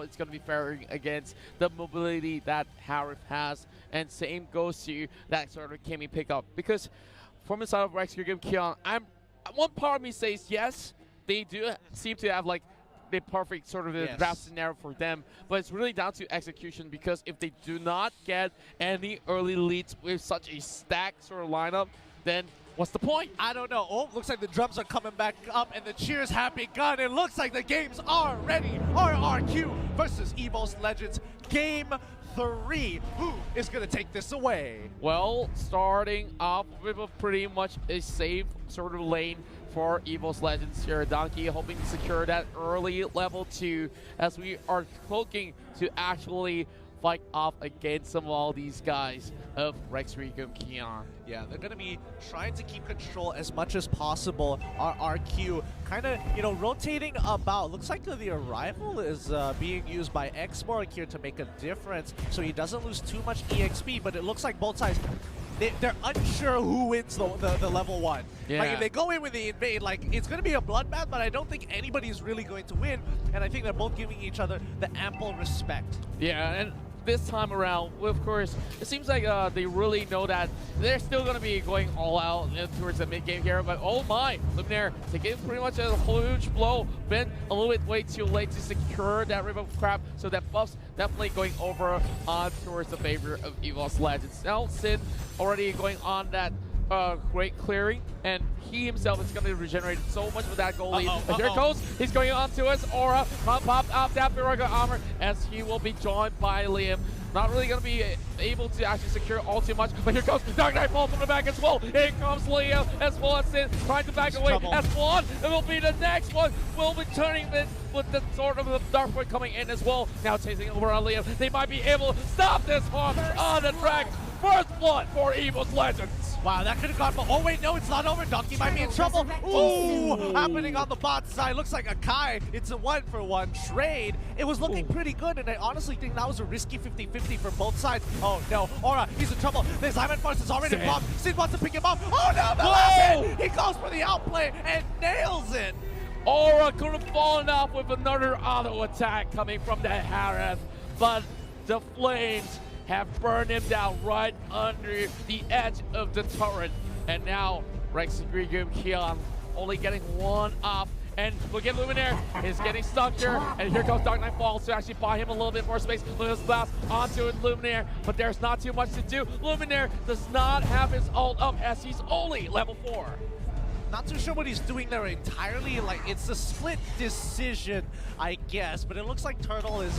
it's going to be faring against the mobility that Harif has, and same goes to that sort of Kimmy pickup. Because from the side of RRQ Kion, one part of me says yes, they do seem to have like the perfect sort of draft scenario for them, but it's really down to execution, because if they do not get any early leads with such a stacked sort of lineup, then what's the point? I don't know. Oh, looks like the drums are coming back up and the cheers have begun. It looks like the games are ready. RRQ versus EVOS Legends, Game 3. Who is going to take this away? Well, starting off with a pretty much a safe sort of lane for EVOS Legends here. Donkey hoping to secure that early level 2 as we are looking to actually fight off against some of all these guys of RRQ Kion. Yeah, they're going to be trying to keep control as much as possible. RRQ kind of, rotating about. Looks like the arrival is being used by Xborg here to make a difference, so he doesn't lose too much EXP, but it looks like both sides, they're unsure who wins the level 1. Yeah. Like, if they go in with the invade, like, it's going to be a bloodbath, but I don't think anybody's really going to win, and I think they're both giving each other the ample respect. Yeah, and this time around, of course, it seems like they really know that they're still going to be going all out towards the mid-game here, but oh my, Luminaire taking pretty much a huge blow, been a little bit way too late to secure that River of Crap, so that buff's definitely going over towards the favor of EVOS Legends. Now, Sin already going on that great clearing, and he himself is going to regenerate so much with that goal lead. But here goes, he's going on to his aura, pop out that Biraga armor as he will be joined by Liam. Not really going to be able to actually secure all too much, but here goes Dark Knight falls from the back as well. Here comes Liam as well as Sin trying to back away as one. It will be the next one. Will be turning this with the sort of the Dark Void coming in as well. Now chasing over on Liam. They might be able to stop this one on the track. First blood for EVOS Legends. Wow, that could have gone, but oh wait, no, it's not over. Donkey might be in trouble. Ooh, happening on the bot side. Looks like Akai. It's a 1-for-1 trade. It was looking pretty good, and I honestly think that was a risky 50-50 for both sides. Oh no, Aura, he's in trouble. This Diamond Force is already blocked. Sid wants to pick him up. Oh no, the last hit. He goes for the outplay and nails it. Aura could have fallen off with another auto attack coming from that Harith, but the flames have burned him down right under the edge of the turret. And now RRQ Kion only getting one off. And look at Luminaire, he's getting stuck here. And here comes Dark Knight Falls to actually buy him a little bit more space. Luminaire's blast onto Luminaire, but there's not too much to do. Luminaire does not have his ult up as he's only level 4. Not too sure what he's doing there entirely. Like, it's a split decision, I guess. But it looks like Turtle is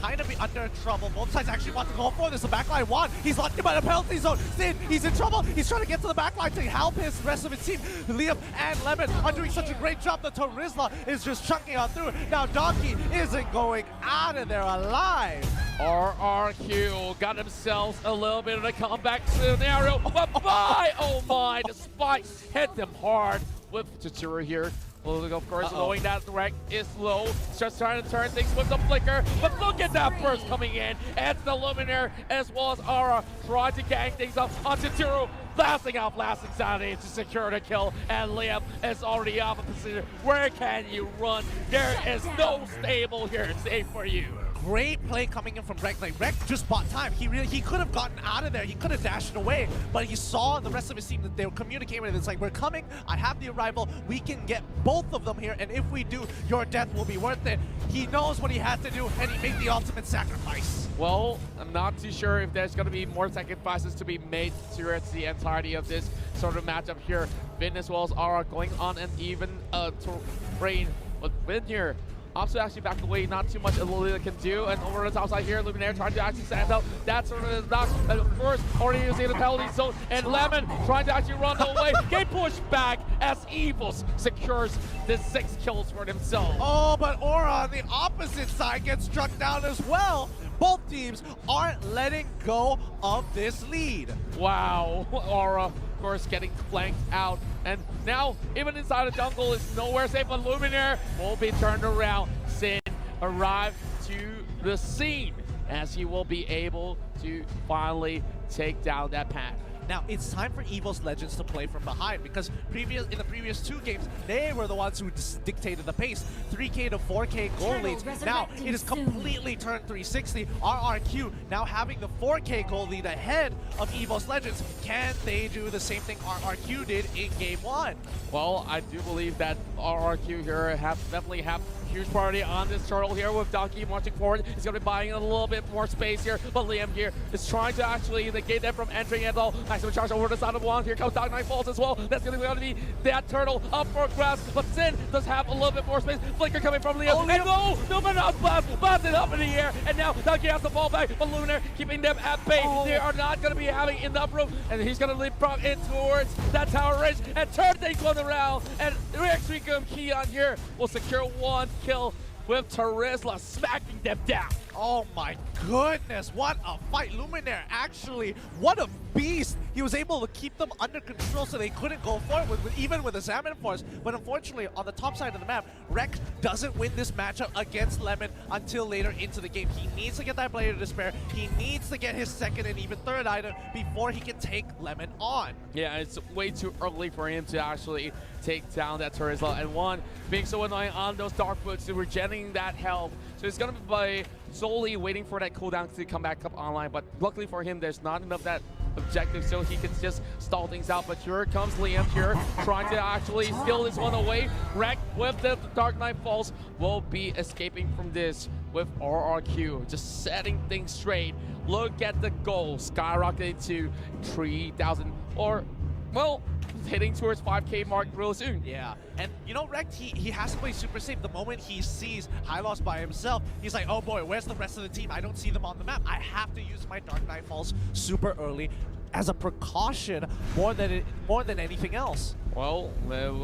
kind of under trouble. Both sides actually want to go for this. The backline won. He's locked in by the penalty zone. Sid, he's in trouble. He's trying to get to the backline to help his rest of his team. Liam and Lemon are doing such a great job. The Terizla is just chunking on through. Now Donkey isn't going out of there alive. RRQ got themselves a little bit of a comeback scenario, but oh my, the spike hit them hard with Chituru here. Well, of course, knowing that the rank is low, just trying to turn things with the flicker, but look at that burst coming in, and the Luminaire as well as Aura trying to gang things up on Chituru, blasting out Blast Insanity to secure the kill, and Liam is already off of position. Where can you run? There is no stable here safe for you. Great play coming in from Rek. Like, Rek just bought time. He could have gotten out of there. He could have dashed away, but he saw the rest of his team that they were communicating with. It's like, we're coming. I have the arrival. We can get both of them here, and if we do, your death will be worth it. He knows what he had to do, and he made the ultimate sacrifice. Well, I'm not too sure if there's going to be more sacrifices to be made towards the entirety of this sort of matchup here. Vin as well as Aura going on an even terrain, but Vin here also actually back away, not too much Lilith can do, and over on the top side here, Luminaire trying to actually stand out. That sort of knock, and of course, already using the penalty zone, and Lemon trying to actually run away. Get pushed back as EVOS secures the 6 kills for himself. Oh, but Aura on the opposite side gets struck down as well. Both teams aren't letting go of this lead. Wow, Aura, of course, getting flanked out. And now, even inside the jungle is nowhere safe, but Luminaire will be turned around. Sin arrived onto the scene as he will be able to finally take down that pack. Now, it's time for EVOS Legends to play from behind because in the previous 2 games, they were the ones who dictated the pace. 3K to 4K goal leads. Now, it is completely turned 360. RRQ now having the 4K goal lead ahead of EVOS Legends. Can they do the same thing RRQ did in Game 1? Well, I do believe that RRQ here definitely have huge priority on this turtle here with Donkey marching forward. He's going to be buying a little bit more space here, but Liam here is trying to actually negate them from entering at all. Maximum charge over the side of one. Here comes Dark Knight Falls as well. That's going to be that turtle up for grabs, but Sin does have a little bit more space. Flicker coming from Liam. Oh, and no, but not blast it up in the air, and now Donkey has to fall back, but Lunar keeping them at bay. They are not going to be having enough room, and he's going to leapfrog in towards that tower ridge and turn things on the round, and RRQ Keon here will secure 1 kill with Terizla smacking them down. Oh my goodness, what a fight. Luminaire, actually, what a beast. He was able to keep them under control so they couldn't go forward, even with the Salmon Force. But unfortunately, on the top side of the map, Rek doesn't win this matchup against Lemon until later into the game. He needs to get that Blade of Despair. He needs to get his second and even third item before he can take Lemon on. Yeah, it's way too early for him to actually take down that Terizla. And one, being so annoying on those Dark Boots, regenerating that health. So it's going to be by solely waiting for that cooldown to come back up online. But luckily for him, there's not enough that objective, so he can just stall things out. But here comes Liam here, trying to actually steal this one away. Rek with the Dark Knight Falls will be escaping from this with RRQ, just setting things straight. Look at the goal, skyrocketing to 3,000, or, well, hitting towards 5K mark real soon. Yeah, and you know, Rekt, he has to play super safe. The moment he sees Hylos by himself, he's like, oh boy, where's the rest of the team? I don't see them on the map. I have to use my Dark Knight Falls super early as a precaution more than anything else. Well,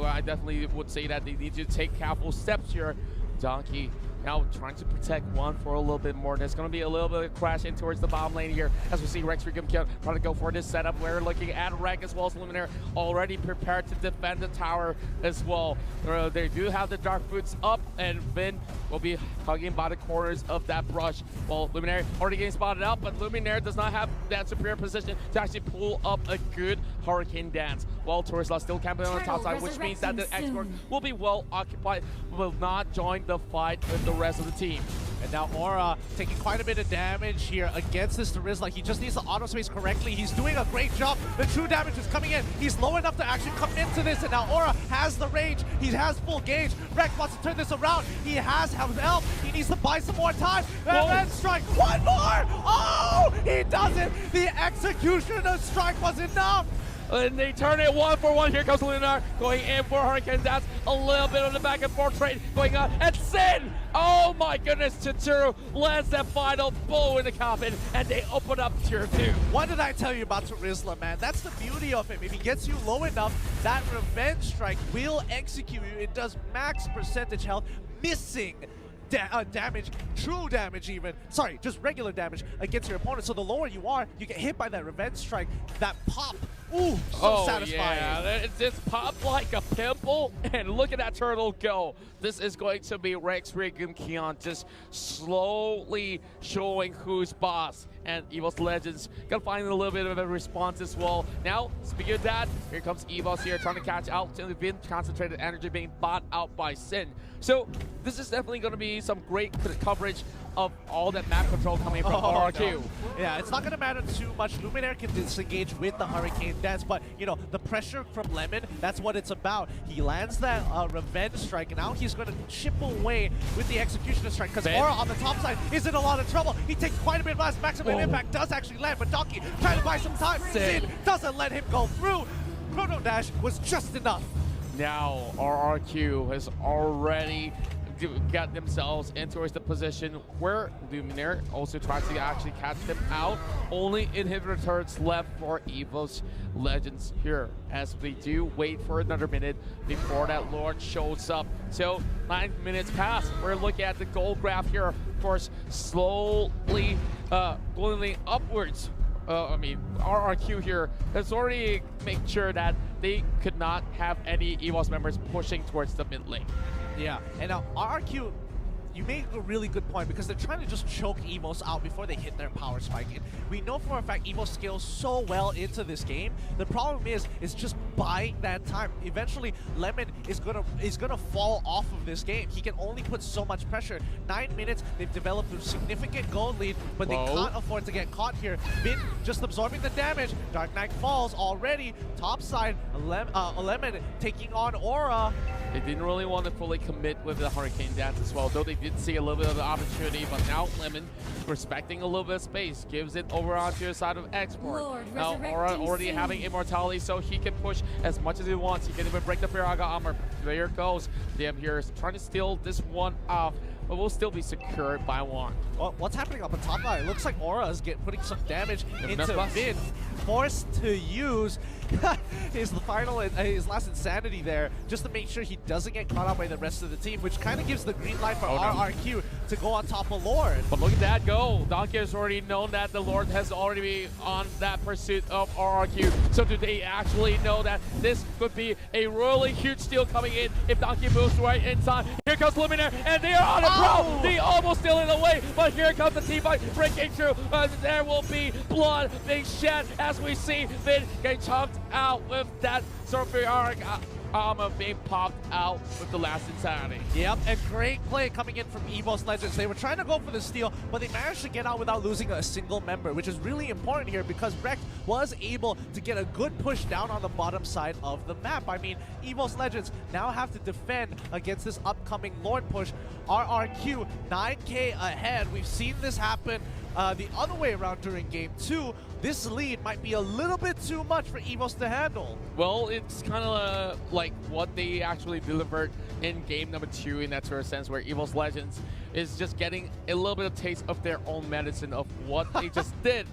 I definitely would say that they need to take careful steps here. Donkey now trying to protect one for a little bit more. There's going to be a little bit of crash in towards the bottom lane here as we see RRQ trying to go for this setup. We're looking at Rek as well as Luminaire already prepared to defend the tower as well. They do have the Dark Boots up, and Vin will be hugging by the corners of that brush. Well, Luminaire already getting spotted out, but Luminaire does not have that superior position to actually pull up a good Hurricane Dance. While Terizla still camping on the top side, which means that the expert will be well occupied, will not join the fight with the rest of the team. And now Aura taking quite a bit of damage here against this Terizla. He just needs to auto space correctly. He's doing a great job. The true damage is coming in. He's low enough to actually come into this, and now Aura has the range. He has full gauge. Rek wants to turn this around. He has health. He needs to buy some more time. And then strike. One more! Oh! He does it! The execution of strike was enough! And they turn it 1-for-1. Here comes Lunar going in for Hurricane. That's a little bit of the back and forth trade going on. And Sin! Oh my goodness, Chitsuru lands that final blow in the coffin, and they open up tier 2. What did I tell you about Terizla, man? That's the beauty of him. If he gets you low enough, that revenge strike will execute you. It does max percentage health, missing damage, true damage even. Sorry, just regular damage against your opponent. So the lower you are, you get hit by that revenge strike, that pop. Ooh, so satisfying. Yeah, it just popped like a pimple, and look at that turtle go. This is going to be RRQ Keon just slowly showing who's boss. And EVOS Legends gonna find a little bit of a response as well. Now, speaking of that, here comes EVOS here trying to catch out to the concentrated energy being bought out by Sin. So this is definitely gonna be some great coverage of all that map control coming from RRQ. No. Yeah, it's not going to matter too much. Luminaire can disengage with the Hurricane Dance, but, you know, the pressure from Lemon, that's what it's about. He lands that revenge strike, and now he's going to chip away with the executioner strike, because Aura on the top side is in a lot of trouble. He takes quite a bit of less. Maximum impact does actually land, but Donkey trying to buy some time. Sin doesn't let him go through. Chrono Dash was just enough. Now, RRQ has already got themselves into the position where Luminaire also tries to actually catch them out. Only inhibitor turrets left for EVOS Legends here, as we do wait for another minute before that Lord shows up. So 9 minutes pass. We're looking at the goal graph here, of course, slowly going upwards. RRQ here has already made sure that they could not have any EVOS members pushing towards the mid lane. Yeah, and now RRQ, you make a really good point because they're trying to just choke EVOS out before they hit their power spike. And we know for a fact EVOS scales so well into this game. The problem is just buying that time. Eventually, Lemon is gonna fall off of this game. He can only put so much pressure. 9 minutes, they've developed a significant goal lead, but they can't afford to get caught here. Vin just absorbing the damage. Dark Knight falls already. Top side, Lemon taking on Aura. They didn't really want to fully commit with the Hurricane Dance as well, though they did see a little bit of the opportunity, but now Lemon, respecting a little bit of space, gives it over onto the side of Export. Now Aura already having immortality, so he can push as much as he wants. He can even break the Firaga armor. There goes. Damn, here is trying to steal this one off, but will still be secured by one. Well, what's happening up on top now? It looks like Aura is putting some damage into Vin. Forced to use his last insanity there just to make sure he doesn't get caught out by the rest of the team, which kind of gives the green light for RRQ to go on top of Lord. But look at that go. Donkey has already known that the Lord has already been on that pursuit of RRQ. So do they actually know that this could be a really huge steal coming in if Donkey moves right in time? Here comes Luminaire, and they are on a pro. They almost steal it away, but here comes the team fight breaking through. There will be blood being shed as we see Vin getting chopped out with that Surferic armor being popped out with the last insanity. Yep, and great play coming in from EVOS Legends. They were trying to go for the steal, but they managed to get out without losing a single member, which is really important here because Rex was able to get a good push down on the bottom side of the map. I mean, EVOS Legends now have to defend against this upcoming Lord push. RRQ 9K ahead. We've seen this happen the other way around during Game 2. This lead might be a little bit too much for EVOS to handle. Well, it's kind of like what they actually delivered in game number 2 in that sort of sense, where EVOS Legends is just getting a little bit of taste of their own medicine of what they just did.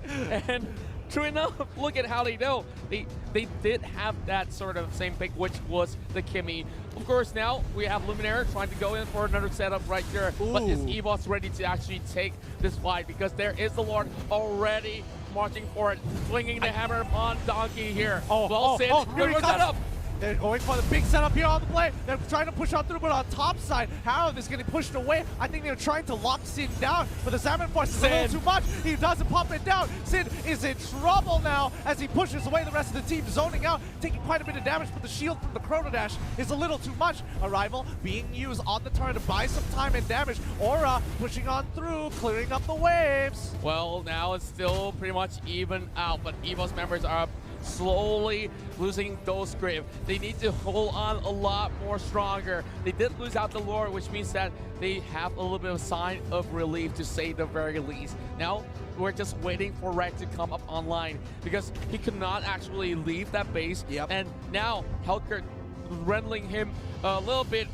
And true enough, look at how they know. They did have that sort of same pick, which was the Kimmy. Of course, now we have Luminaire trying to go in for another setup right here. Ooh. But is EVOS ready to actually take this fight? Because there is the Lord already marching for it, swinging the hammer upon Donkey here. Good setup. They're going for the big setup here on the play. They're trying to push out through, but on top side, Harold is getting pushed away. I think they're trying to lock Sin down, but the Salmon Force is a little too much. He doesn't pump it down. Sin is in trouble now as he pushes away the rest of the team, zoning out, taking quite a bit of damage, but the shield from the Chrono Dash is a little too much. Arrival being used on the turn to buy some time and damage. Aura pushing on through, clearing up the waves. Well, now it's still pretty much even out, but EVOS members are slowly losing those grip. They need to hold on a lot more stronger. They did lose out the Lord, which means that they have a little bit of sign of relief, to say the very least. Now we're just waiting for Red to come up online because he could not actually leave that base. And now Helker rendering him a little bit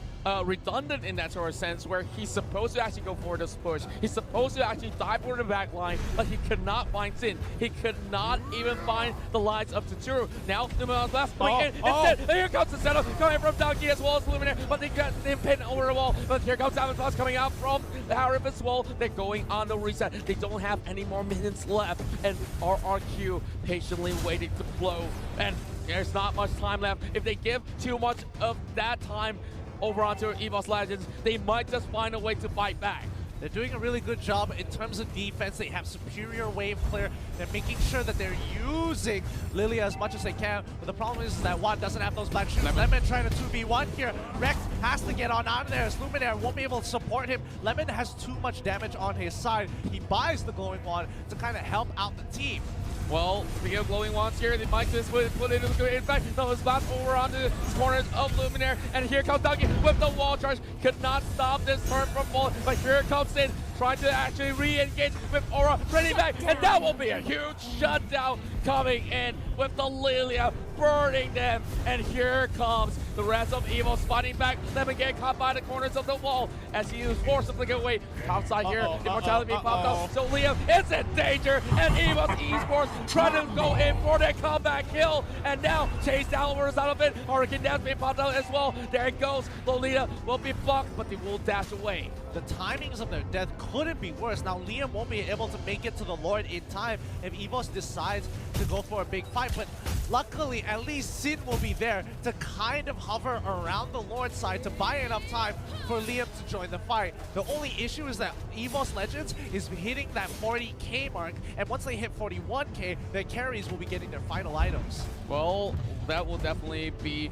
redundant in that sort of sense, where he's supposed to actually go for this push. He's supposed to actually dive for the back line, but he could not find Sin. He could not even find the lines of Tsuru. Now, Numeron's last point instead. Here comes the setup coming from Donkey as well as Luminaire, but they got the pin over the wall. But here comes Salmon Force coming out from the Harif as well. They're going on the reset. They don't have any more minutes left, and RRQ patiently waiting to blow. And there's not much time left. If they give too much of that time over onto EVOS Legends, they might just find a way to fight back. They're doing a really good job in terms of defense. They have superior wave clear. They're making sure that they're using Lilia as much as they can. But the problem is that Juan doesn't have those black shoes. Lemon trying to 2v1 here. Rex has to get on out of there as Luminaire won't be able to support him. Lemon has too much damage on his side. He buys the glowing wand to kind of help out the team. Well, speaking of glowing wands here, they might just put it into the impact. No, it's back over onto the corners of Luminaire, and here comes Donkey with the wall charge. Could not stop this turn from falling, but here comes Sin, trying to actually re-engage with Aura, ready back, and that will be a huge shutdown coming in with the Lilia burning them. And here comes the rest of EVOS fighting back. Lemon getting caught by the corners of the wall as he is forced to get away. Outside here, Immortality being popped up. So Liam is in danger, and EVOS Esports trying to go in for their comeback kill. And now chase down over the side of it. Hurricane Dance being popped out as well. There it goes. Lolita will be blocked, but they will dash away. The timings of their death couldn't be worse. Now Liam won't be able to make it to the Lord in time if EVOS decides to go for a big fight, but Luckily, at least Sin will be there to kind of hover around the Lord side to buy enough time for Liam to join the fight. The only issue is that EVOS Legends is hitting that 40k mark, and once they hit 41k, their carries will be getting their final items. Well, that will definitely be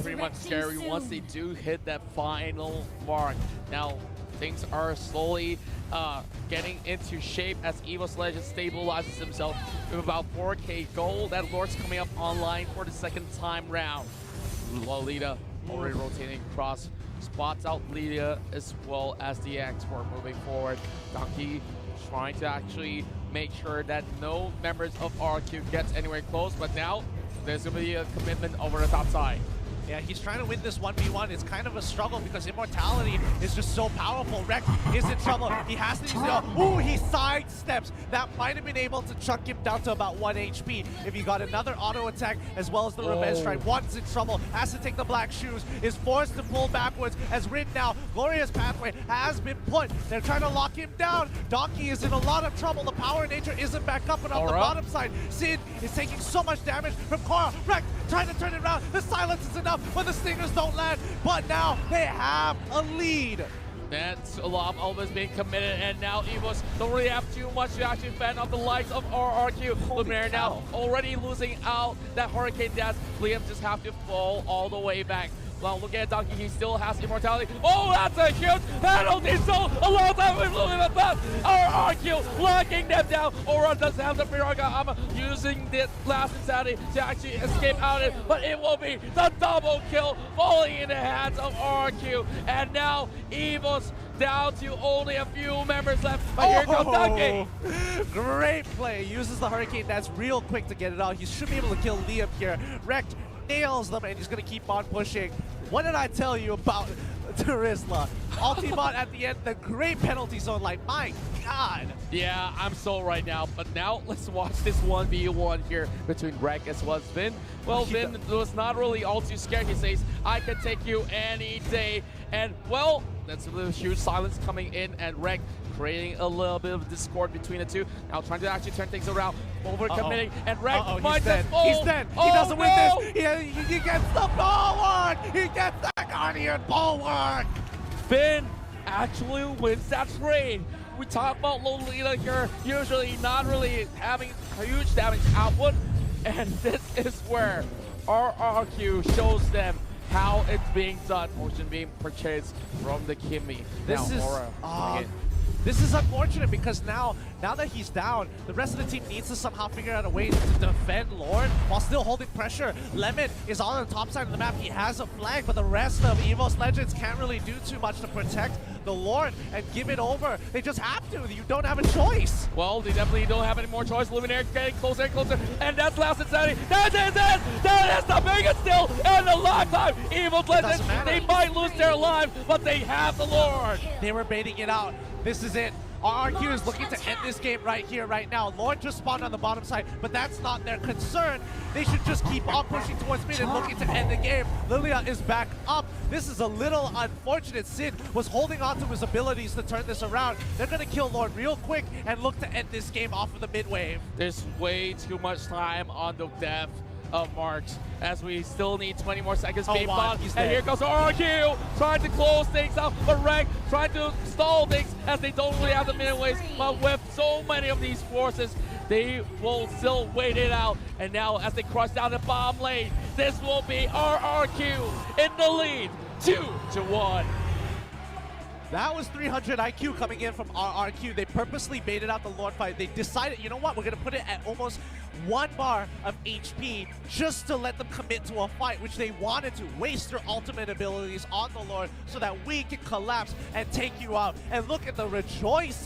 pretty much scary soon. once they do hit that final mark. Now, things are slowly getting into shape as EVOS Legends stabilizes himself with about 4k gold. That Lord's coming up online for the second time round. Lolita already rotating across, spots out Lita as well as the export moving forward. Donkey trying to actually make sure that no members of RRQ gets anywhere close, but now there's going to be a commitment over the top side. Yeah, he's trying to win this 1v1. It's kind of a struggle because Immortality is just so powerful. Rek is in trouble. He has to use it. Ooh, he sidesteps. That might have been able to chuck him down to about 1 HP if he got another auto attack as well as the revenge strike. One's in trouble, has to take the black shoes, is forced to pull backwards as Rin now. Glorious pathway has been put. They're trying to lock him down. Donkey is in a lot of trouble. The power nature isn't back up, and on the bottom side, Sid is taking so much damage from Korra. Rek trying to turn it around. The silence is enough, but the stingers don't land. But now they have a lead. That's a lot of elements being committed, and now EVOS don't really have too much to actually fend off the likes of RRQ. Luminaire now already losing out that Hurricane Dash. Liam just have to fall all the way back. Well, look at Donkey, he still has Immortality. Oh, that's a huge penalty! So, a long time we've looking at that. RRQ locking them down. Aura does have the Piragama using the last insanity to actually escape out of it, but it will be the double kill falling in the hands of RRQ. And now, EVOS down to only a few members left. But here comes Donkey. Great play. Uses the Hurricane Dash real quick to get it out. He should be able to kill Liam here. Rek nails them, and he's going to keep on pushing. What did I tell you about Terizla? Ultimate at the end, the great penalty zone, like, my God. Yeah, I'm sold right now, but now let's watch this 1v1 here between Rek as well as Vin. Well, Vin was not really all too scared. He says, I can take you any day. And, well, that's a huge silence coming in, and Rek creating a little bit of discord between the two. Now trying to actually turn things around, overcommitting, and Rek finds it. He's dead. He doesn't win this. He gets the bulwark. He gets the Guardian bulwark. Finn actually wins that trade. We talk about Lolita here, usually not really having a huge damage output, and this is where RRQ shows them how it's being done. Motion being purchased from the Kimmy. This is unfortunate because now that he's down, the rest of the team needs to somehow figure out a way to defend Lord while still holding pressure. Lemon is on the top side of the map. He has a flag, but the rest of EVOS Legends can't really do too much to protect the Lord and give it over. They just have to. You don't have a choice. Well, they definitely don't have any more choice. Luminaire getting closer and closer, and that's last insanity. That is it! That is the biggest still and the last time. EVOS Legends, they might lose their life, but they have the Lord. They were baiting it out. This is it. RRQ is looking to end this game right here, right now. Lord just spawned on the bottom side, but that's not their concern. They should just keep on pushing towards mid and looking to end the game. Lilia is back up. This is a little unfortunate. Sid was holding on to his abilities to turn this around. They're going to kill Lord real quick and look to end this game off of the mid wave. There's way too much time on the death of Marks, as we still need 20 more seconds being fought. And here goes RRQ trying to close things out, but Rek trying to stall things as they don't really have the minute waste. But with so many of these forces, they will still wait it out. And now as they crush down the bomb lane, this will be RRQ in the lead, 2-1. That was 300 IQ coming in from RRQ. They purposely baited out the Lord fight. They decided, you know what, we're going to put it at almost 1 bar of HP just to let them commit to a fight, which they wanted to. Waste their ultimate abilities on the Lord so that we can collapse and take you out. And look at the rejoicing